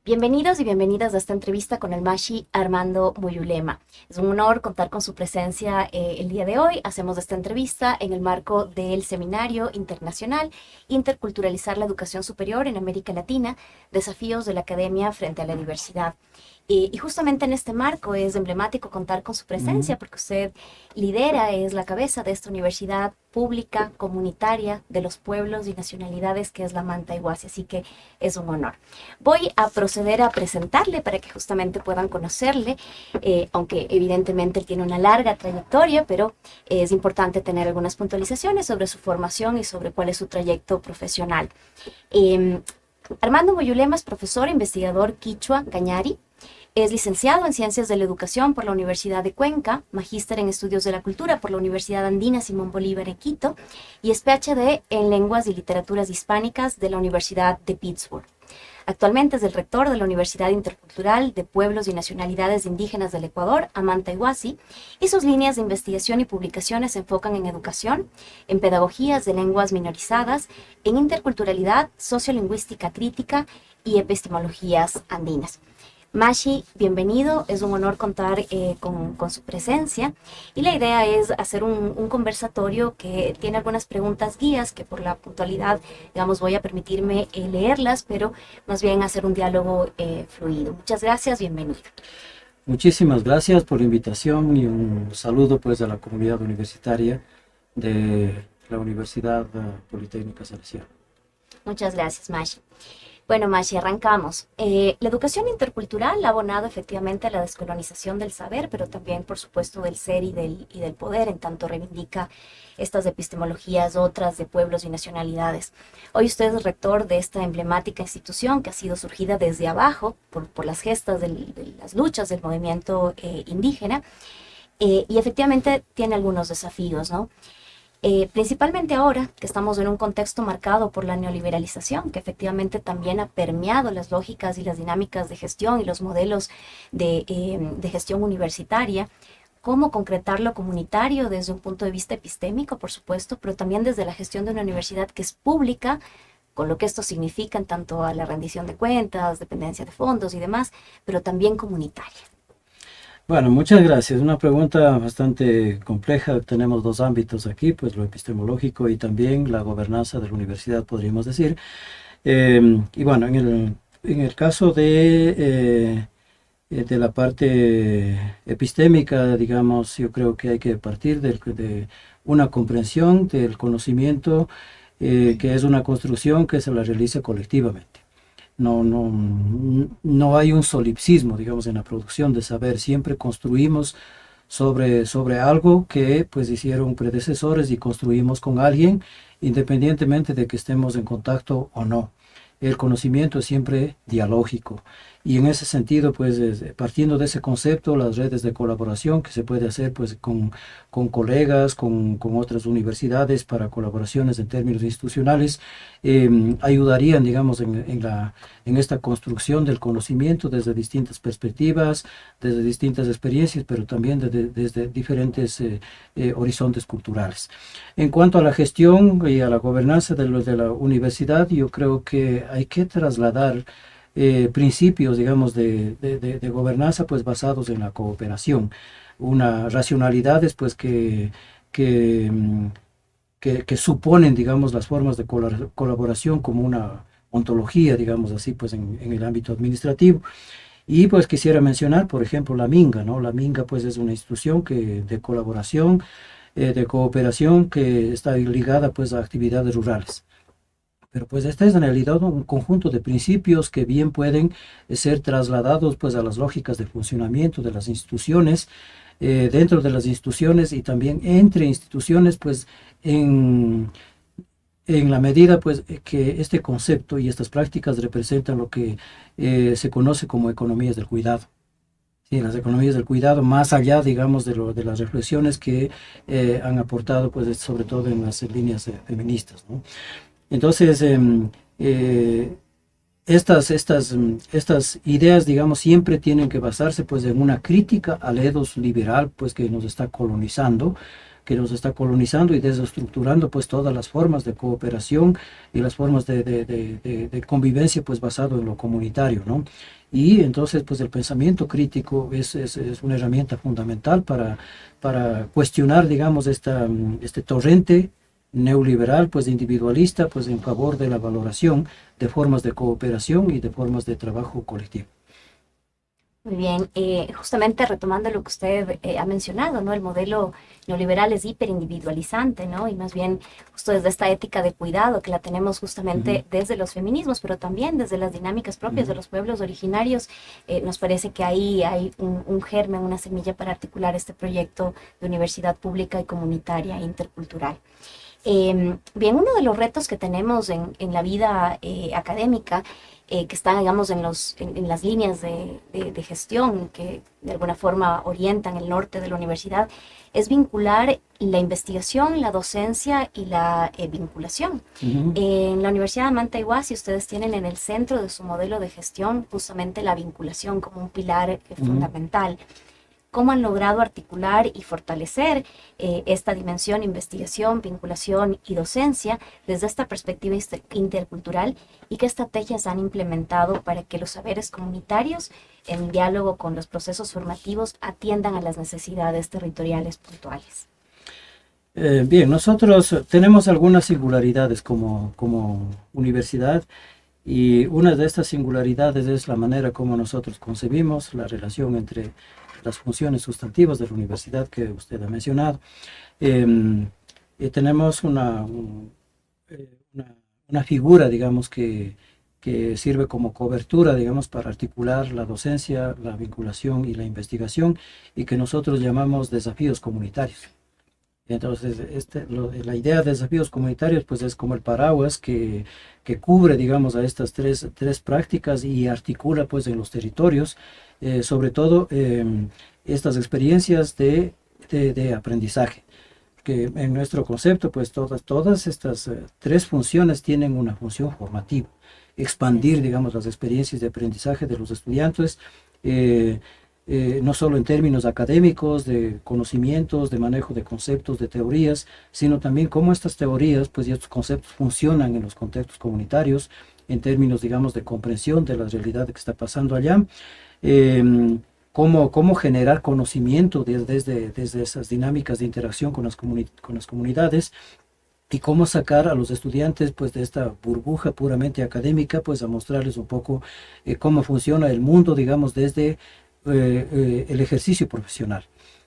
Bienvenidos y bienvenidas a esta entrevista con el Mashi Armando Muyulema. Es un honor contar con su presencia el día de hoy. Hacemos esta entrevista en el marco del Seminario Internacional Interculturalizar la Educación Superior en América Latina, Desafíos de la Academia frente a la Diversidad. Y justamente en este marco es emblemático contar con su presencia porque usted lidera, es la cabeza de esta universidad pública, comunitaria, de los pueblos y nacionalidades que es la Manta Iguasi, así que es un honor. Voy a proceder a presentarle para que justamente puedan conocerle, aunque evidentemente él tiene una larga trayectoria, pero es importante tener algunas puntualizaciones sobre su formación y sobre cuál es su trayecto profesional. Armando Muyulema es profesor e investigador quichua cañari. Es licenciado en Ciencias de la Educación por la Universidad de Cuenca, magíster en Estudios de la Cultura por la Universidad Andina Simón Bolívar en Quito y es PhD en Lenguas y Literaturas Hispánicas de la Universidad de Pittsburgh. Actualmente es el rector de la Universidad Intercultural de Pueblos y Nacionalidades Indígenas del Ecuador, Amanta Iguasi, y sus líneas de investigación y publicaciones se enfocan en educación, en pedagogías de lenguas minorizadas, en interculturalidad, sociolingüística crítica y epistemologías andinas. Mashi, bienvenido, es un honor contar con su presencia y la idea es hacer un conversatorio que tiene algunas preguntas guías que por la puntualidad, digamos, voy a permitirme leerlas, pero más bien hacer un diálogo fluido. Muchas gracias, bienvenido. Muchísimas gracias por la invitación y un saludo pues a la comunidad universitaria de la Universidad Politécnica Salesiana. Muchas gracias, Mashi. Bueno, Mashi, arrancamos. La educación intercultural ha abonado efectivamente a la descolonización del saber, pero también, por supuesto, del ser y del poder, en tanto reivindica estas epistemologías otras de pueblos y nacionalidades. Hoy usted es rector de esta emblemática institución que ha sido surgida desde abajo por las gestas de las luchas del movimiento indígena y efectivamente tiene algunos desafíos, ¿no? Principalmente ahora que estamos en un contexto marcado por la neoliberalización, que efectivamente también ha permeado las lógicas y las dinámicas de gestión y los modelos de gestión universitaria, cómo concretar lo comunitario desde un punto de vista epistémico, por supuesto, pero también desde la gestión de una universidad que es pública, con lo que esto significa en tanto a la rendición de cuentas, dependencia de fondos y demás, pero también comunitaria. Bueno, muchas gracias. Una pregunta bastante compleja. Tenemos dos ámbitos aquí, pues lo epistemológico y también la gobernanza de la universidad, podríamos decir. Y bueno, en el caso de la parte epistémica, digamos, yo creo que hay que partir de una comprensión del conocimiento, que es una construcción que se la realiza colectivamente. No hay un solipsismo, digamos, en la producción de saber. Siempre construimos sobre algo que pues hicieron predecesores y construimos con alguien, independientemente de que estemos en contacto o no. El conocimiento es siempre dialógico y en ese sentido, pues partiendo de ese concepto, las redes de colaboración que se puede hacer pues con colegas, con otras universidades para colaboraciones en términos institucionales, ayudarían, digamos, en esta construcción del conocimiento desde distintas perspectivas, desde distintas experiencias, pero también desde diferentes horizontes culturales. En cuanto a la gestión y a la gobernanza de la universidad, yo creo que hay que trasladar principios, digamos, de gobernanza pues basados en la cooperación, una racionalidades pues que suponen, digamos, las formas de colaboración como una ontología, digamos así, pues en el ámbito administrativo. Y pues quisiera mencionar, por ejemplo, la Minga, ¿no? La Minga pues es una institución de colaboración, de cooperación que está ligada pues a actividades rurales. Pero pues esta es en realidad un conjunto de principios que bien pueden ser trasladados pues a las lógicas de funcionamiento de las instituciones, dentro de las instituciones y también entre instituciones, pues en la medida pues que este concepto y estas prácticas representan lo que se conoce como economías del cuidado. Sí, las economías del cuidado, más allá, digamos, de las reflexiones que han aportado, pues, sobre todo en las líneas feministas, ¿no? Entonces, estas ideas, digamos, siempre tienen que basarse, pues, en una crítica al ethos liberal, pues, que nos está colonizando, que nos está colonizando y desestructurando pues todas las formas de cooperación y las formas de convivencia pues basado en lo comunitario, ¿no? Y entonces pues el pensamiento crítico es una herramienta fundamental para cuestionar, digamos, este torrente neoliberal, pues individualista, pues en favor de la valoración de formas de cooperación y de formas de trabajo colectivo. Muy bien, justamente retomando lo que usted ha mencionado, ¿no? El modelo neoliberal es hiperindividualizante, ¿no? Y más bien justo desde esta ética de cuidado que la tenemos justamente desde los feminismos, pero también desde las dinámicas propias de los pueblos originarios, nos parece que ahí hay un germen, una semilla para articular este proyecto de universidad pública y comunitaria e intercultural. Bien, uno de los retos que tenemos en la vida académica, que están, digamos, en las líneas de gestión que de alguna forma orientan el norte de la universidad, es vincular la investigación, la docencia y la vinculación. En la Universidad de Manta Iguazú, ustedes tienen en el centro de su modelo de gestión justamente la vinculación como un pilar fundamental. ¿Cómo han logrado articular y fortalecer esta dimensión, investigación, vinculación y docencia desde esta perspectiva intercultural, y qué estrategias han implementado para que los saberes comunitarios, en diálogo con los procesos formativos, atiendan a las necesidades territoriales puntuales? Bien, nosotros tenemos algunas singularidades como universidad, y una de estas singularidades es la manera como nosotros concebimos la relación entre las funciones sustantivas de la universidad que usted ha mencionado. Tenemos una figura, digamos, que sirve como cobertura, digamos, para articular la docencia, la vinculación y la investigación, y que nosotros llamamos desafíos comunitarios. Entonces, la idea de desafíos comunitarios pues es como el paraguas que cubre, digamos, a estas tres prácticas y articula pues en los territorios, sobre todo estas experiencias de aprendizaje. Que en nuestro concepto pues todas estas tres funciones tienen una función formativa: expandir, digamos, las experiencias de aprendizaje de los estudiantes, no solo en términos académicos, de conocimientos, de manejo de conceptos, de teorías, sino también cómo estas teorías pues, y estos conceptos funcionan en los contextos comunitarios, en términos, digamos, de comprensión de la realidad que está pasando allá, cómo generar conocimiento desde esas dinámicas de interacción con las comunidades, y cómo sacar a los estudiantes pues de esta burbuja puramente académica, pues a mostrarles un poco cómo funciona el mundo, digamos, desde el ejercicio profesional.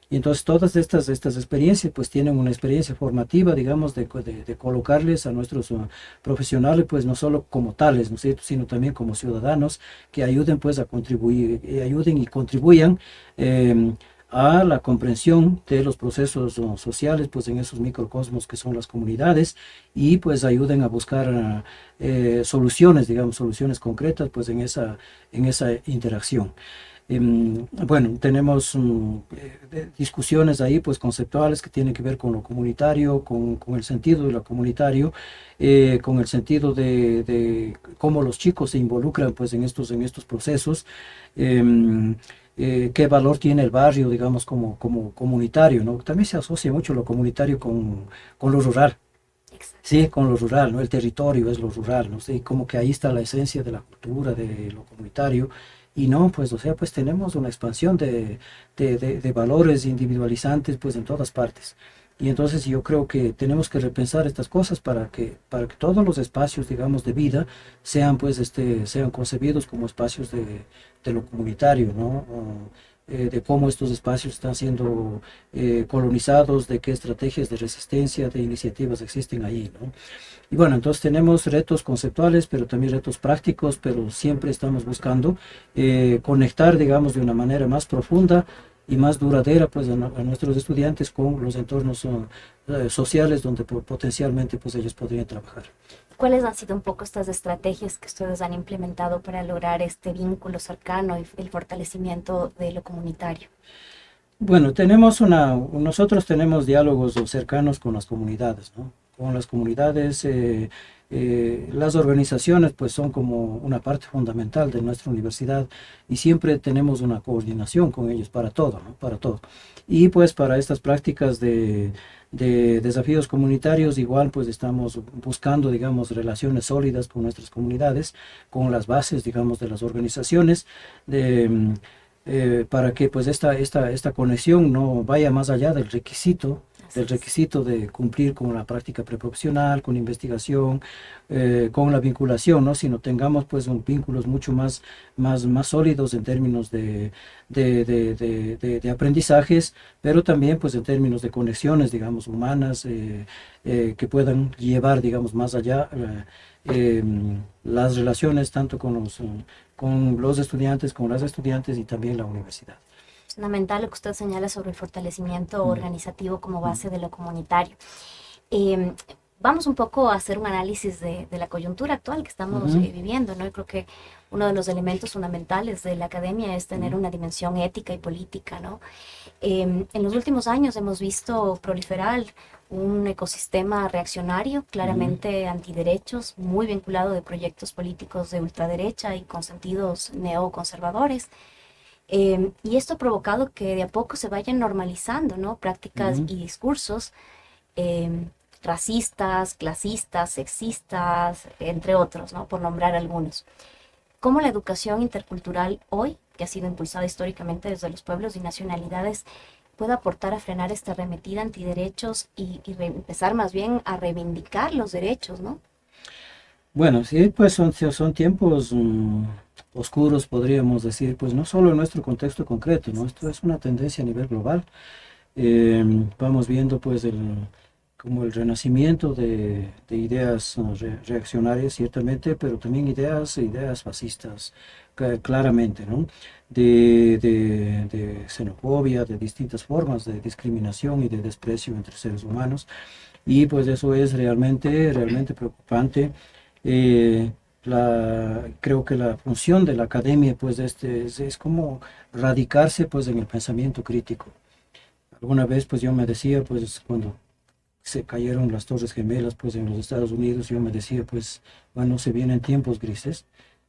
Y entonces todas estas experiencias pues tienen una experiencia formativa, digamos, de colocarles a nuestros profesionales pues no solo como tales, ¿no es cierto?, sino también como ciudadanos que ayuden pues a contribuir, ayuden y contribuyan a la comprensión de los procesos sociales pues en esos microcosmos que son las comunidades, y pues ayuden a buscar soluciones, digamos, soluciones concretas pues en esa interacción. Bueno, tenemos discusiones ahí pues conceptuales que tienen que ver con lo comunitario, con el sentido de lo comunitario, con el sentido de cómo los chicos se involucran pues en estos procesos, qué valor tiene el barrio, digamos, como comunitario, ¿no? También se asocia mucho lo comunitario con lo rural. Sí, con lo rural, ¿no? El territorio es lo rural, ¿no? Sí, como que ahí está la esencia de la cultura, de lo comunitario. Y no, pues, o sea, pues tenemos una expansión de valores individualizantes, pues, en todas partes. Y entonces yo creo que tenemos que repensar estas cosas para que todos los espacios, digamos, de vida sean, pues, sean concebidos como espacios de lo comunitario, ¿no? De cómo estos espacios están siendo colonizados, de qué estrategias de resistencia, de iniciativas existen ahí, ¿no? Y bueno, entonces tenemos retos conceptuales, pero también retos prácticos, pero siempre estamos buscando conectar, digamos, de una manera más profunda y más duradera pues a nuestros estudiantes con los entornos sociales donde potencialmente pues ellos podrían trabajar. ¿Cuáles han sido un poco estas estrategias que ustedes han implementado para lograr este vínculo cercano y el fortalecimiento de lo comunitario? Bueno, nosotros tenemos diálogos cercanos con las comunidades, ¿no? Con las comunidades Las organizaciones pues son como una parte fundamental de nuestra universidad y siempre tenemos una coordinación con ellos para todo, ¿no? Para todo. Y pues para estas prácticas de desafíos comunitarios igual pues estamos buscando, digamos, relaciones sólidas con nuestras comunidades, con las bases, digamos, de las organizaciones, para que pues esta conexión no vaya más allá del requisito de cumplir con la práctica preprofesional, con investigación, con la vinculación, ¿no? Sino tengamos pues vínculos mucho más sólidos en términos de aprendizajes, pero también pues en términos de conexiones, digamos, humanas, que puedan llevar, digamos, más allá las relaciones tanto con los estudiantes, con las estudiantes y también la universidad. Es fundamental lo que usted señala sobre el fortalecimiento organizativo como base de lo comunitario. Eh, Vamos un poco a hacer un análisis de la coyuntura actual que estamos viviendo, ¿no? Yo creo que uno de los elementos fundamentales de la academia es tener una dimensión ética y política, ¿no? En los últimos años hemos visto proliferar un ecosistema reaccionario, claramente antiderechos, muy vinculado de proyectos políticos de ultraderecha y con sentidos neoconservadores. Y esto ha provocado que de a poco se vayan normalizando, ¿no? Prácticas y discursos racistas, clasistas, sexistas, entre otros, ¿no? Por nombrar algunos. ¿Cómo la educación intercultural hoy, que ha sido impulsada históricamente desde los pueblos y nacionalidades, puede aportar a frenar esta arremetida antiderechos y empezar más bien a reivindicar los derechos, ¿no? Bueno, sí, pues son tiempos oscuros, podríamos decir, pues no solo en nuestro contexto concreto, ¿no? Esto es una tendencia a nivel global. Vamos viendo pues como el renacimiento de ideas reaccionarias, ciertamente, pero también ideas fascistas, claramente, ¿no? De xenofobia, de distintas formas de discriminación y de desprecio entre seres humanos. Y pues eso es realmente preocupante. Creo que la función de la academia pues es como radicarse pues en el pensamiento crítico. Alguna vez pues yo me decía pues cuando se cayeron las Torres Gemelas pues en los Estados Unidos, yo me decía pues bueno, se vienen tiempos grises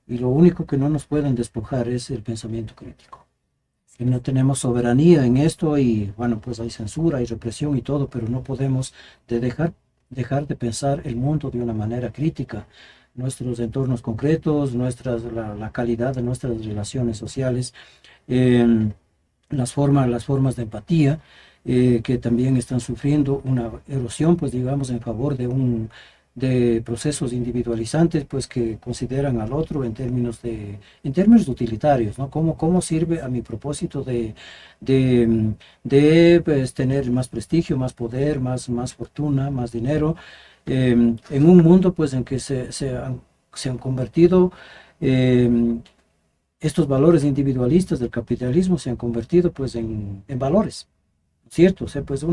y lo único que no nos pueden despojar es el pensamiento crítico. Y no tenemos soberanía en esto y bueno, pues hay censura, hay represión y todo, pero no podemos dejar de pensar el mundo de una manera crítica, nuestros entornos concretos, la calidad de nuestras relaciones sociales, eh, las formas de empatía, que también están sufriendo una erosión, pues digamos, en favor de procesos individualizantes, pues que consideran al otro en términos utilitarios, ¿no? ¿Cómo sirve a mi propósito de pues, tener más prestigio, más poder, más fortuna, más dinero, en un mundo pues en que se han convertido estos valores individualistas del capitalismo se han convertido pues en valores, ¿cierto? O sea, pues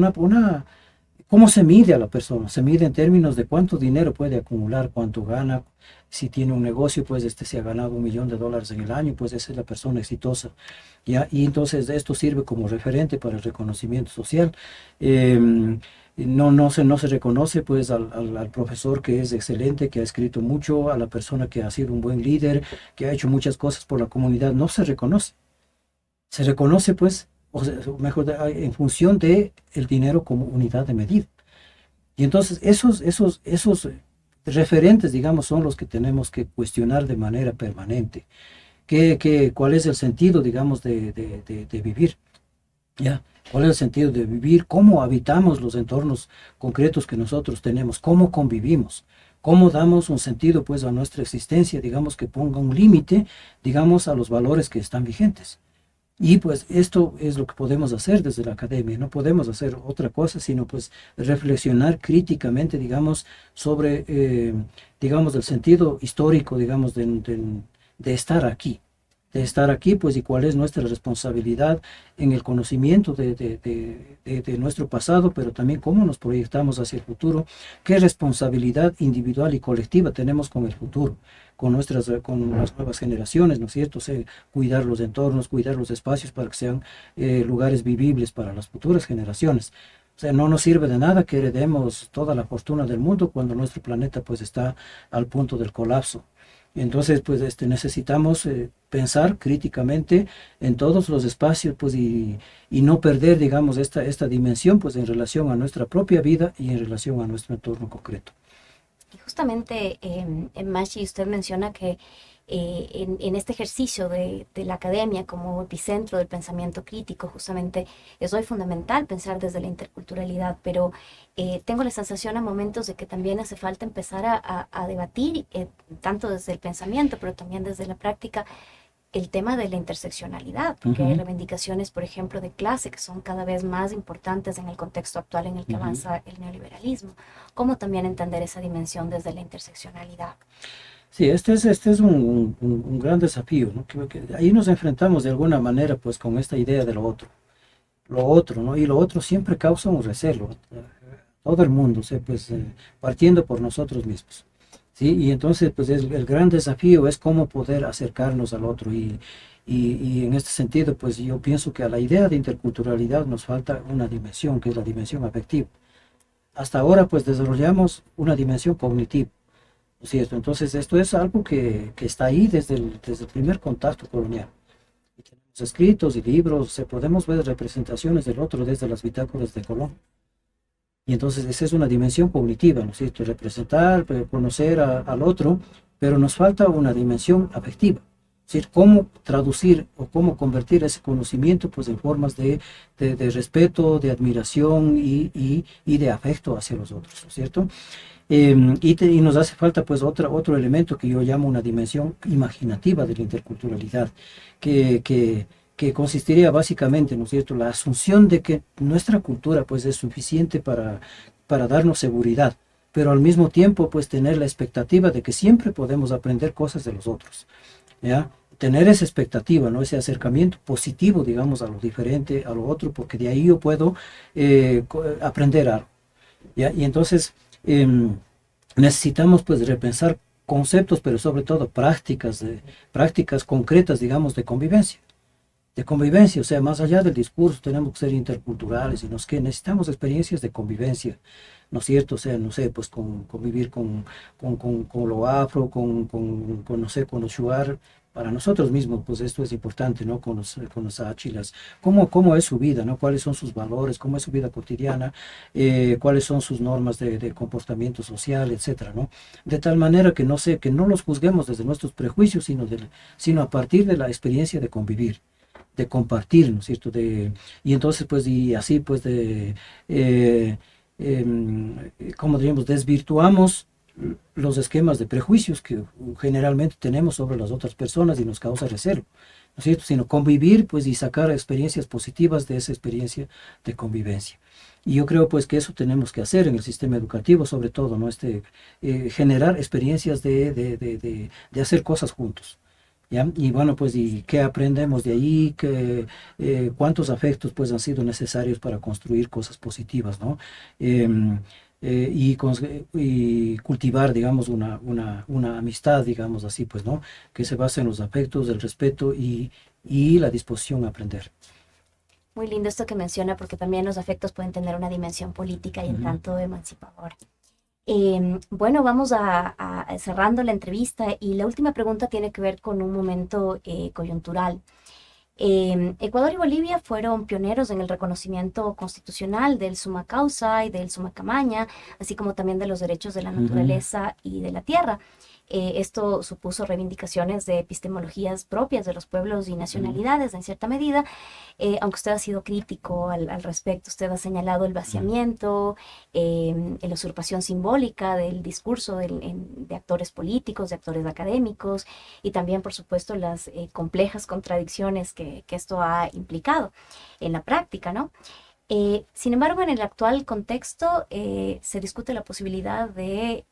¿cómo se mide a la persona? Se mide en términos de cuánto dinero puede acumular, cuánto gana. Si tiene un negocio, pues se ha ganado $1.000.000 en el año, pues esa es la persona exitosa, ¿ya? Y entonces esto sirve como referente para el reconocimiento social. No se reconoce pues al profesor que es excelente, que ha escrito mucho, a la persona que ha sido un buen líder, que ha hecho muchas cosas por la comunidad, no se reconoce. Se reconoce pues, o sea, mejor, en función de el dinero como unidad de medida. Y entonces esos referentes, digamos, son los que tenemos que cuestionar de manera permanente. ¿Cuál es el sentido, digamos, de vivir? ¿Ya? ¿Cuál es el sentido de vivir? ¿Cómo habitamos los entornos concretos que nosotros tenemos? ¿Cómo convivimos? ¿Cómo damos un sentido, pues, a nuestra existencia, digamos, que ponga un límite, digamos, a los valores que están vigentes? Y pues esto es lo que podemos hacer desde la academia, no podemos hacer otra cosa, sino pues reflexionar críticamente, digamos, sobre, digamos, el sentido histórico, digamos, de estar aquí, pues, y cuál es nuestra responsabilidad en el conocimiento de nuestro pasado, pero también cómo nos proyectamos hacia el futuro, qué responsabilidad individual y colectiva tenemos con el futuro, con las nuevas generaciones, ¿no es cierto? O sea, cuidar los entornos, cuidar los espacios para que sean lugares vivibles para las futuras generaciones. O sea, no nos sirve de nada que heredemos toda la fortuna del mundo cuando nuestro planeta pues está al punto del colapso. Entonces, pues necesitamos pensar críticamente en todos los espacios pues, y no perder, digamos, esta dimensión pues, en relación a nuestra propia vida y en relación a nuestro entorno concreto. Y justamente, Mashi, usted menciona que en este ejercicio de la academia como epicentro del pensamiento crítico, justamente es hoy fundamental pensar desde la interculturalidad, pero tengo la sensación a momentos de que también hace falta empezar a debatir, tanto desde el pensamiento, pero también desde la práctica, el tema de la interseccionalidad, porque hay Ujú, reivindicaciones, por ejemplo, de clase que son cada vez más importantes en el contexto actual en el que ujú. avanza el neoliberalismo. ¿Cómo también entender esa dimensión desde la interseccionalidad? Sí, este es un gran desafío, ¿no? Que ahí nos enfrentamos de alguna manera pues con esta idea de lo otro, ¿no? Y lo otro siempre causa un recelo, todo el mundo, o sea, pues partiendo por nosotros mismos, ¿sí? Y entonces pues el gran desafío es cómo poder acercarnos al otro y en este sentido pues yo pienso que a la idea de interculturalidad nos falta una dimensión, que es la dimensión afectiva. Hasta ahora pues desarrollamos una dimensión cognitiva, ¿no es cierto? Entonces esto es algo que está ahí desde el primer contacto colonial. Y tenemos escritos y libros, podemos ver representaciones del otro desde las bitácoras de Colón. Y entonces esa es una dimensión cognitiva, ¿no es cierto? Representar, conocer al otro, pero nos falta una dimensión afectiva. Es decir, cómo traducir o cómo convertir ese conocimiento pues, en formas de respeto, de admiración y de afecto hacia los otros, ¿no es cierto? Y nos hace falta pues otro elemento que yo llamo una dimensión imaginativa de la interculturalidad, que, que, que consistiría básicamente, ¿no es cierto?, la asunción de que nuestra cultura pues es suficiente para darnos seguridad, pero al mismo tiempo pues tener la expectativa de que siempre podemos aprender cosas de los otros, ¿ya? Tener esa expectativa, ¿no? Ese acercamiento positivo, digamos, a lo diferente, a lo otro, porque de ahí yo puedo aprender algo. ¿Ya? Y entonces necesitamos pues repensar conceptos, pero sobre todo prácticas concretas, digamos, de convivencia, o sea, más allá del discurso, tenemos que ser interculturales y nos que necesitamos experiencias de convivencia, ¿no es cierto? O sea, no sé, pues convivir con lo afro, no sé, con los shuar, para nosotros mismos, pues esto es importante, ¿no? Con los achilas, cómo es su vida, ¿no? Cuáles son sus valores, cómo es su vida cotidiana, cuáles son sus normas de comportamiento social, etcétera, ¿no? De tal manera que no sé, que no los juzguemos desde nuestros prejuicios, sino a partir de la experiencia de convivir, de compartir, ¿no es cierto? Y entonces, pues, y así, pues, como diríamos, desvirtuamos los esquemas de prejuicios que generalmente tenemos sobre las otras personas y nos causa recelo, ¿no es cierto? Sino convivir, pues, y sacar experiencias positivas de esa experiencia de convivencia. Y yo creo, pues, que eso tenemos que hacer en el sistema educativo, sobre todo, ¿no? Generar experiencias de hacer cosas juntos. ¿Ya? Y bueno, pues, ¿y qué aprendemos de ahí? ¿Cuántos afectos pues han sido necesarios para construir cosas positivas, ¿no? Em, y cultivar, digamos, una amistad, digamos así, pues, ¿no? Que se basa en los afectos, el respeto y la disposición a aprender. Muy lindo esto que menciona, porque también los afectos pueden tener una dimensión política y en Ujú, tanto emancipadora. Bueno, vamos a cerrando la entrevista y la última pregunta tiene que ver con un momento coyuntural. Ecuador y Bolivia fueron pioneros en el reconocimiento constitucional del summa causa y del summa camaña, así como también de los derechos de la ujú, naturaleza y de la tierra. Esto supuso reivindicaciones de epistemologías propias de los pueblos y ujú, nacionalidades en cierta medida, aunque usted ha sido crítico al respecto. Usted ha señalado el ujú, vaciamiento, la usurpación simbólica del discurso de actores políticos, de actores académicos, y también, por supuesto, las complejas contradicciones que esto ha implicado en la práctica, ¿no? Sin embargo, en el actual contexto se discute la posibilidad de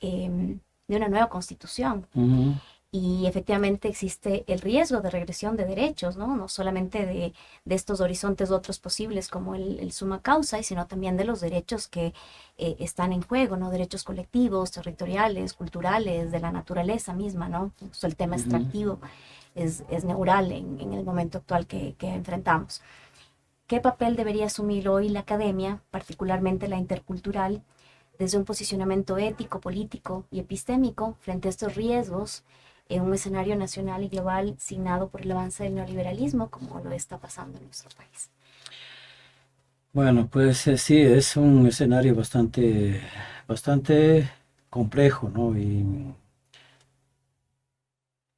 una nueva constitución. ujú, Y efectivamente existe el riesgo de regresión de derechos, ¿no? No solamente de estos horizontes otros posibles como el summa causa, sino también de los derechos que están en juego, ¿no? Derechos colectivos, territoriales, culturales, de la naturaleza misma, ¿no? Incluso el tema ujú. extractivo es neural en el momento actual que enfrentamos. ¿Qué papel debería asumir hoy la academia, particularmente la intercultural, desde un posicionamiento ético, político y epistémico frente a estos riesgos en un escenario nacional y global signado por el avance del neoliberalismo, como lo está pasando en nuestro país? Bueno, pues sí, es un escenario bastante complejo, ¿no? Y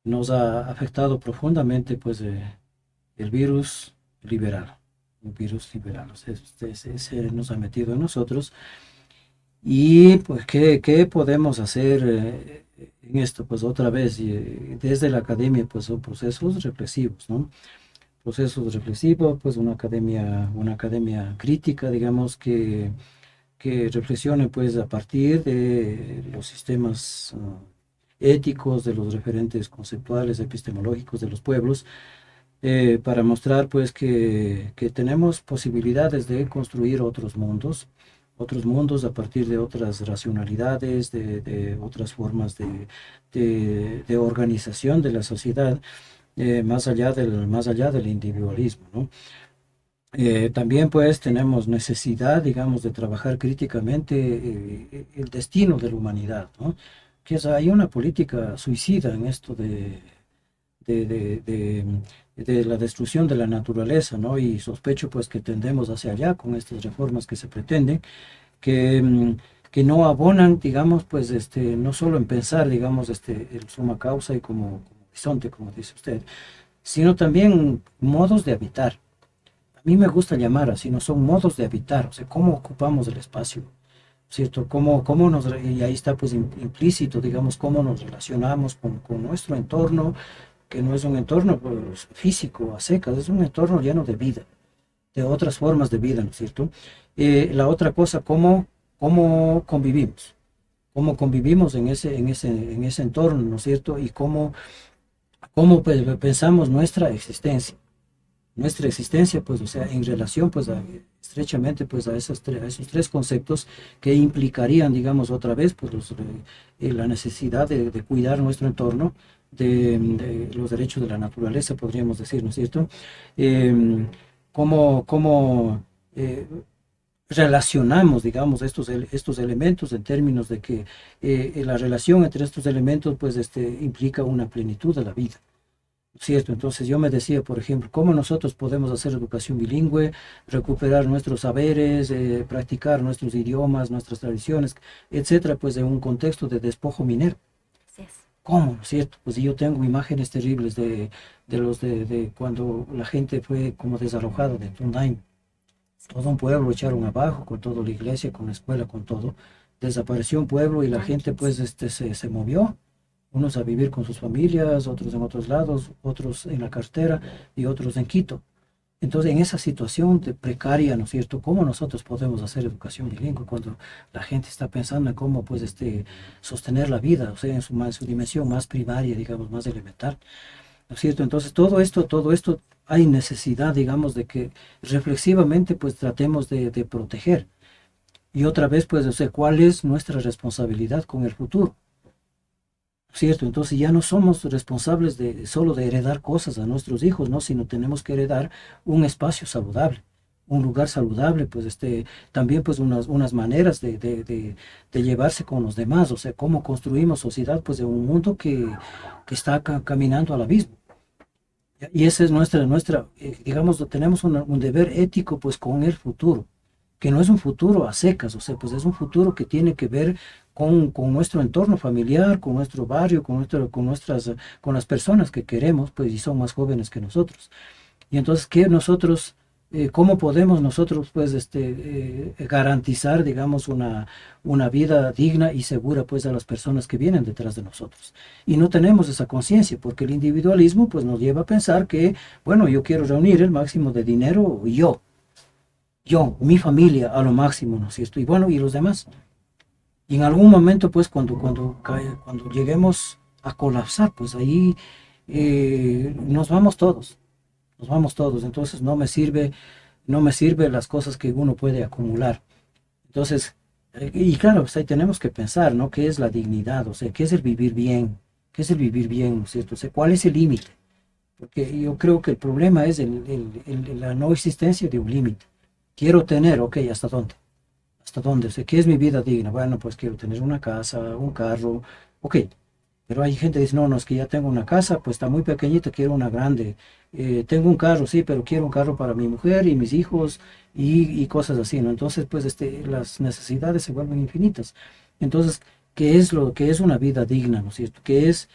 nos ha afectado profundamente, pues, el virus liberal, el virus liberal, o sea, se nos ha metido en nosotros. Y pues, ¿qué podemos hacer en esto? Pues otra vez, desde la academia, pues son procesos reflexivos, ¿no? Procesos reflexivos, pues una academia crítica, digamos, que reflexione pues a partir de los sistemas éticos, de los referentes conceptuales, epistemológicos de los pueblos, para mostrar pues que tenemos posibilidades de construir otros mundos a partir de otras racionalidades, de otras formas de organización de la sociedad, más allá del individualismo, ¿no? También pues tenemos necesidad, digamos, de trabajar críticamente el destino de la humanidad, ¿no? Hay una política suicida en esto de, de, de, de la destrucción de la naturaleza, ¿no? Y sospecho pues que tendemos hacia allá con estas reformas que se pretenden, que, que no abonan, digamos, pues no solo en pensar, digamos, el suma causa y como horizonte, como dice usted, sino también modos de habitar. A mí me gusta llamar así, no son modos de habitar, o sea, cómo ocupamos el espacio, ¿cierto? Y ahí está pues implícito, digamos, cómo nos relacionamos con nuestro entorno, que no es un entorno pues, físico a secas, es un entorno lleno de vida, de otras formas de vida, ¿no es cierto? La otra cosa, cómo convivimos en ese entorno, ¿no es cierto? Y cómo pues, pensamos nuestra existencia, pues, o sea, en relación, pues, estrechamente, pues, a esos tres conceptos que implicarían, digamos, otra vez, pues, la necesidad de cuidar nuestro entorno, de los derechos de la naturaleza, podríamos decir, ¿no es cierto? Eh, cómo relacionamos, digamos, estos elementos en términos de que la relación entre estos elementos, pues, implica una plenitud de la vida. Cierto, entonces yo me decía, por ejemplo, cómo nosotros podemos hacer educación bilingüe, recuperar nuestros saberes, practicar nuestros idiomas, nuestras tradiciones, etcétera, pues en un contexto de despojo minero. Así es. ¿Cómo? ¿Cierto? Pues yo tengo imágenes terribles de cuando la gente fue como desalojada de Tundaim. Todo un pueblo echaron abajo, con toda la iglesia, con la escuela, con todo. Desapareció un pueblo y la gente pues se movió, unos a vivir con sus familias, otros en otros lados, otros en la cartera y otros en Quito. Entonces, en esa situación de precaria, ¿no es cierto? ¿Cómo nosotros podemos hacer educación bilingüe cuando la gente está pensando en cómo, pues, sostener la vida, o sea, en su dimensión más primaria, digamos, más elemental, ¿no es cierto? Entonces, todo esto, hay necesidad, digamos, de que reflexivamente, pues, tratemos de proteger. Y otra vez, pues, o sea, ¿cuál es nuestra responsabilidad con el futuro? ¿Cierto? Entonces ya no somos responsables solo de heredar cosas a nuestros hijos, ¿no? Sino tenemos que heredar un espacio saludable, un lugar saludable, pues también pues unas maneras de llevarse con los demás, o sea, cómo construimos sociedad, pues de un mundo que está caminando al abismo. Y esa es digamos, tenemos un deber ético pues con el futuro, que no es un futuro a secas, o sea, pues es un futuro que tiene que ver con nuestro entorno familiar, con nuestro barrio, con las personas que queremos, pues y son más jóvenes que nosotros. Y entonces, cómo podemos nosotros, pues, garantizar, digamos, una vida digna y segura, pues, a las personas que vienen detrás de nosotros? Y no tenemos esa conciencia, porque el individualismo, pues, nos lleva a pensar que, bueno, yo quiero reunir el máximo de dinero mi familia a lo máximo, ¿no es cierto? Y bueno, y los demás. Y en algún momento, pues, cuando lleguemos a colapsar, pues ahí nos vamos todos. Entonces no me sirve las cosas que uno puede acumular. Entonces, y claro, pues ahí tenemos que pensar, ¿no? ¿Qué es la dignidad? O sea, ¿qué es el vivir bien? ¿Qué es el vivir bien, ¿no es cierto? O sea, ¿cuál es el límite? porque yo creo que el problema es la no existencia de un límite. Quiero tener, ok, ¿hasta dónde? ¿Hasta dónde? O sea, ¿qué es mi vida digna? Bueno, pues quiero tener una casa, un carro, ok. Pero hay gente que dice, no, no, es que ya tengo una casa, pues está muy pequeñita, quiero una grande. Tengo un carro, sí, pero quiero un carro para mi mujer y mis hijos y cosas así, ¿no? Entonces, pues las necesidades se vuelven infinitas. Entonces, ¿qué es lo que es una vida digna, ¿no es cierto? ¿Qué es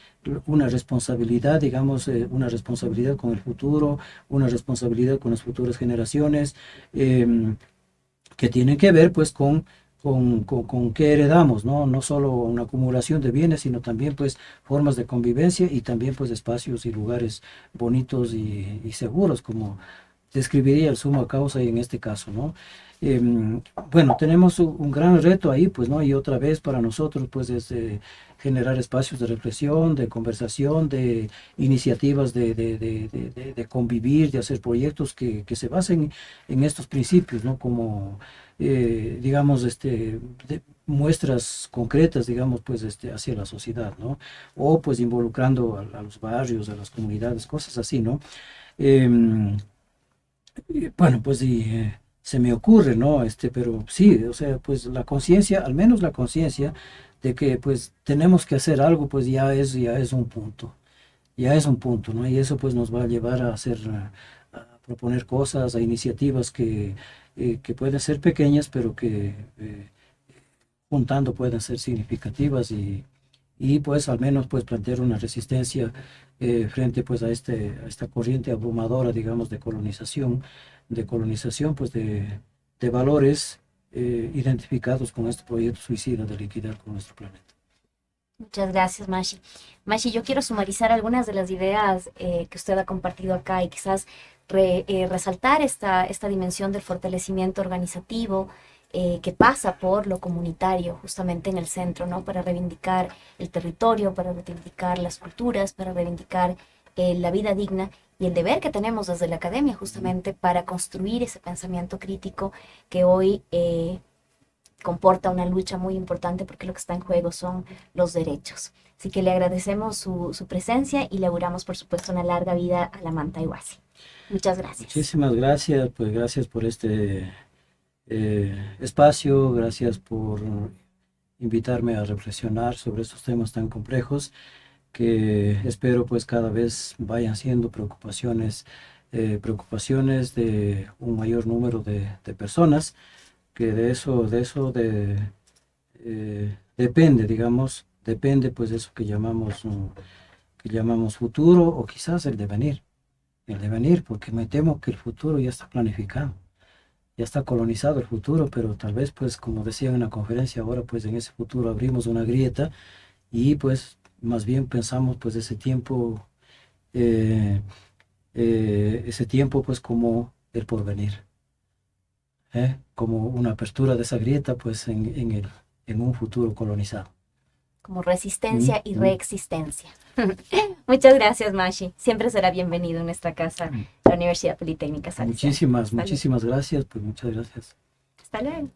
una responsabilidad, digamos, una responsabilidad con el futuro, una responsabilidad con las futuras generaciones? Que tienen que ver pues con qué heredamos, ¿no? No solo una acumulación de bienes, sino también pues formas de convivencia y también pues espacios y lugares bonitos y seguros, como describiría el sumo causa y en este caso, ¿no? Bueno, tenemos un gran reto ahí, pues, ¿no? Y otra vez para nosotros, pues, es generar espacios de reflexión, de conversación, de iniciativas de convivir, de hacer proyectos que se basen en estos principios, ¿no? Como, digamos, muestras concretas, digamos, pues, hacia la sociedad, ¿no? O, pues, involucrando a los barrios, a las comunidades, cosas así, ¿no? Em, bueno, pues se me ocurre, ¿no? Pero sí, o sea, pues la conciencia, al menos la conciencia de que pues tenemos que hacer algo, pues ya es un punto, ya es un punto, ¿no? Y eso pues nos va a llevar a hacer, a proponer cosas, a iniciativas que pueden ser pequeñas, pero que juntando pueden ser significativas y pues al menos pues plantear una resistencia frente pues a esta corriente abrumadora, digamos, de colonización pues de valores identificados con este proyecto suicida de liquidar con nuestro planeta. Muchas gracias, Mashi. Mashi, yo quiero sumarizar algunas de las ideas que usted ha compartido acá y quizás resaltar esta dimensión del fortalecimiento organizativo que pasa por lo comunitario, justamente en el centro, ¿no? Para reivindicar el territorio, para reivindicar las culturas, para reivindicar la vida digna y el deber que tenemos desde la academia justamente para construir ese pensamiento crítico que hoy comporta una lucha muy importante porque lo que está en juego son los derechos. Así que le agradecemos su presencia y le auguramos, por supuesto, una larga vida a la Manta Iguasi. Muchas gracias. Muchísimas gracias, pues gracias por este espacio, gracias por invitarme a reflexionar sobre estos temas tan complejos que espero pues cada vez vayan siendo preocupaciones de un mayor número de personas, que depende, digamos, depende pues de eso que llamamos futuro o quizás el devenir, porque me temo que el futuro ya está planificado, ya está colonizado el futuro, pero tal vez pues como decía en la conferencia ahora pues en ese futuro abrimos una grieta y pues más bien pensamos pues eh, ese tiempo pues como el porvenir, como una apertura de esa grieta pues en un futuro colonizado. Como Mm, resistencia y mm, reexistencia. Muchas gracias, Mashi. Siempre será bienvenido en nuestra casa, mm. la Universidad Politécnica Salesiana. Muchísimas, Hasta luego. muchísimas gracias, pues muchas gracias. Hasta luego.